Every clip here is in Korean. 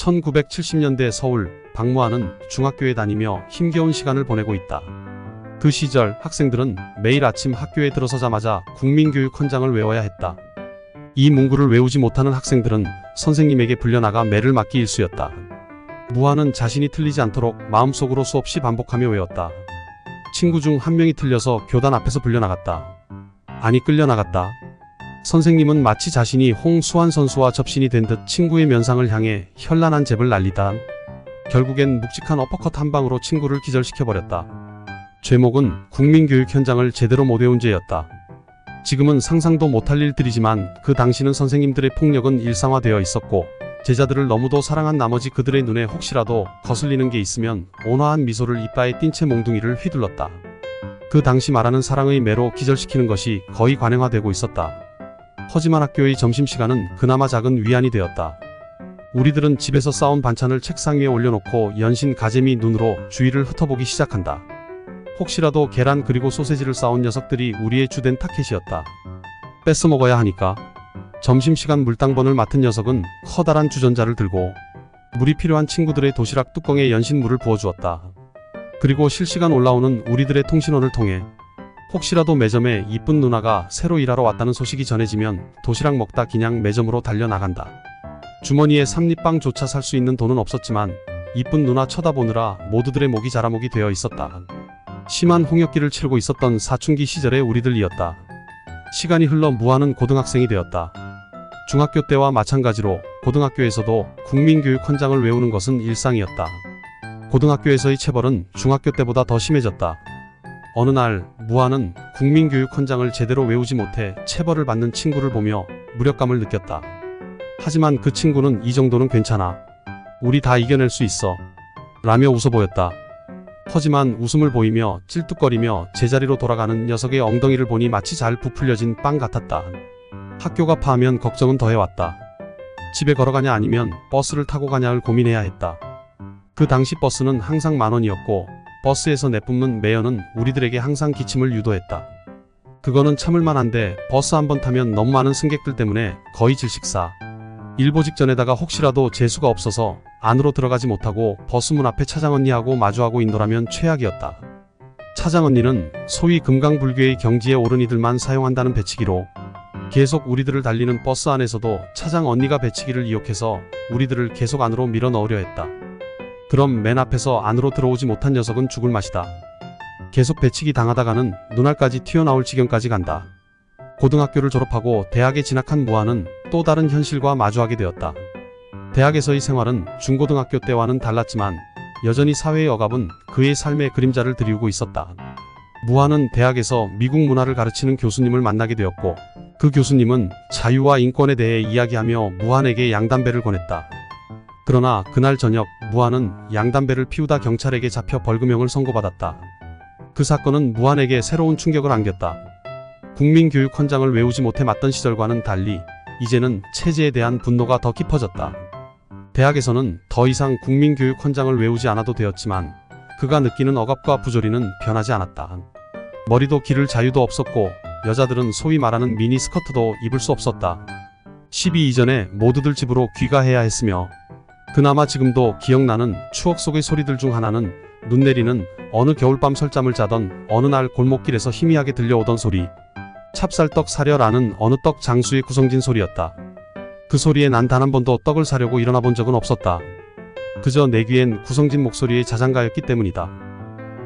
1970년대 서울 박무하는 중학교에 다니며 힘겨운 시간을 보내고 있다. 그 시절 학생들은 매일 아침 학교에 들어서자마자 국민교육헌장을 외워야 했다. 이 문구를 외우지 못하는 학생들은 선생님에게 불려나가 매를 맞기 일쑤였다. 무하는 자신이 틀리지 않도록 마음속으로 수없이 반복하며 외웠다. 친구 중 한 명이 틀려서 교단 앞에서 불려나갔다. 아니 끌려나갔다. 선생님은 마치 자신이 홍수환 선수와 접신이 된 듯 친구의 면상을 향해 현란한 잽을 날리다 결국엔 묵직한 어퍼컷 한 방으로 친구를 기절시켜버렸다. 죄목은 국민교육헌장을 제대로 못 외운 죄였다. 지금은 상상도 못할 일들이지만 그 당시는 선생님들의 폭력은 일상화되어 있었고 제자들을 너무도 사랑한 나머지 그들의 눈에 혹시라도 거슬리는 게 있으면 온화한 미소를 이빠에 띈 채 몽둥이를 휘둘렀다. 그 당시 말하는 사랑의 매로 기절시키는 것이 거의 관행화되고 있었다. 하지만 학교의 점심시간은 그나마 작은 위안이 되었다. 우리들은 집에서 싸온 반찬을 책상 위에 올려놓고 연신 가재미 눈으로 주위를 흩어보기 시작한다. 혹시라도 계란 그리고 소세지를 싸온 녀석들이 우리의 주된 타켓이었다. 뺏어 먹어야 하니까. 점심시간 물당번을 맡은 녀석은 커다란 주전자를 들고 물이 필요한 친구들의 도시락 뚜껑에 연신 물을 부어주었다. 그리고 실시간 올라오는 우리들의 통신원을 통해 혹시라도 매점에 이쁜 누나가 새로 일하러 왔다는 소식이 전해지면 도시락 먹다 그냥 매점으로 달려나간다. 주머니에 삼립빵조차 살 수 있는 돈은 없었지만 이쁜 누나 쳐다보느라 모두들의 목이 자라목이 되어 있었다. 심한 홍역기를 치르고 있었던 사춘기 시절의 우리들이었다. 시간이 흘러 무하는 고등학생이 되었다. 중학교 때와 마찬가지로 고등학교에서도 국민교육헌장을 외우는 것은 일상이었다. 고등학교에서의 체벌은 중학교 때보다 더 심해졌다. 어느 날 무하는 국민교육헌장을 제대로 외우지 못해 체벌을 받는 친구를 보며 무력감을 느꼈다. 하지만 그 친구는 이 정도는 괜찮아. 우리 다 이겨낼 수 있어. 라며 웃어 보였다. 하지만 웃음을 보이며 찔뚝거리며 제자리로 돌아가는 녀석의 엉덩이를 보니 마치 잘 부풀려진 빵 같았다. 학교가 파하면 걱정은 더해왔다. 집에 걸어가냐 아니면 버스를 타고 가냐를 고민해야 했다. 그 당시 버스는 항상 10,000원이었고 버스에서 내뿜는 매연은 우리들에게 항상 기침을 유도했다. 그거는 참을만 한데 버스 한 번 타면 너무 많은 승객들 때문에 거의 질식사. 일보 직전에다가 혹시라도 재수가 없어서 안으로 들어가지 못하고 버스문 앞에 차장언니하고 마주하고 인도라면 최악이었다. 차장언니는 소위 금강불교의 경지에 오른 이들만 사용한다는 배치기로 계속 우리들을 달리는 버스 안에서도 차장언니가 배치기를 이용해서 우리들을 계속 안으로 밀어 넣으려 했다. 그럼 맨 앞에서 안으로 들어오지 못한 녀석은 죽을 맛이다. 계속 배치기 당하다가는 눈알까지 튀어나올 지경까지 간다. 고등학교를 졸업하고 대학에 진학한 무하는 또 다른 현실과 마주하게 되었다. 대학에서의 생활은 중고등학교 때와는 달랐지만 여전히 사회의 억압은 그의 삶의 그림자를 드리우고 있었다. 무하는 대학에서 미국 문화를 가르치는 교수님을 만나게 되었고 그 교수님은 자유와 인권에 대해 이야기하며 무하에게 양담배를 권했다. 그러나 그날 저녁 무하는 양담배를 피우다 경찰에게 잡혀 벌금형을 선고받았다. 그 사건은 무하에게 새로운 충격을 안겼다. 국민교육헌장을 외우지 못해 맞던 시절과는 달리 이제는 체제에 대한 분노가 더 깊어졌다. 대학에서는 더 이상 국민교육헌장을 외우지 않아도 되었지만 그가 느끼는 억압과 부조리는 변하지 않았다. 머리도 기를 자유도 없었고 여자들은 소위 말하는 미니스커트도 입을 수 없었다. 12 이전에 모두들 집으로 귀가해야 했으며 그나마 지금도 기억나는 추억 속의 소리들 중 하나는 눈 내리는 어느 겨울밤 설잠을 자던 어느 날 골목길에서 희미하게 들려오던 소리. 찹쌀떡 사려라는 어느 떡 장수의 구성진 소리였다. 그 소리에 난 단 한 번도 떡을 사려고 일어나 본 적은 없었다. 그저 내 귀엔 구성진 목소리의 자장가였기 때문이다.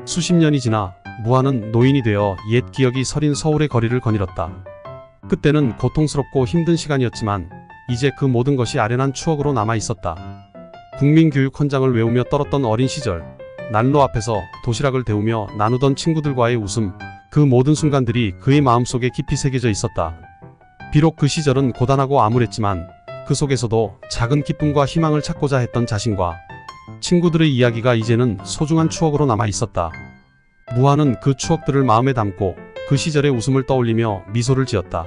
수십 년이 지나 무하는 노인이 되어 옛 기억이 서린 서울의 거리를 거닐었다. 그때는 고통스럽고 힘든 시간이었지만 이제 그 모든 것이 아련한 추억으로 남아 있었다. 국민교육헌장을 외우며 떨었던 어린 시절, 난로 앞에서 도시락을 데우며 나누던 친구들과의 웃음, 그 모든 순간들이 그의 마음속에 깊이 새겨져 있었다. 비록 그 시절은 고단하고 암울했지만 그 속에서도 작은 기쁨과 희망을 찾고자 했던 자신과 친구들의 이야기가 이제는 소중한 추억으로 남아 있었다. 무하는 그 추억들을 마음에 담고 그 시절의 웃음을 떠올리며 미소를 지었다.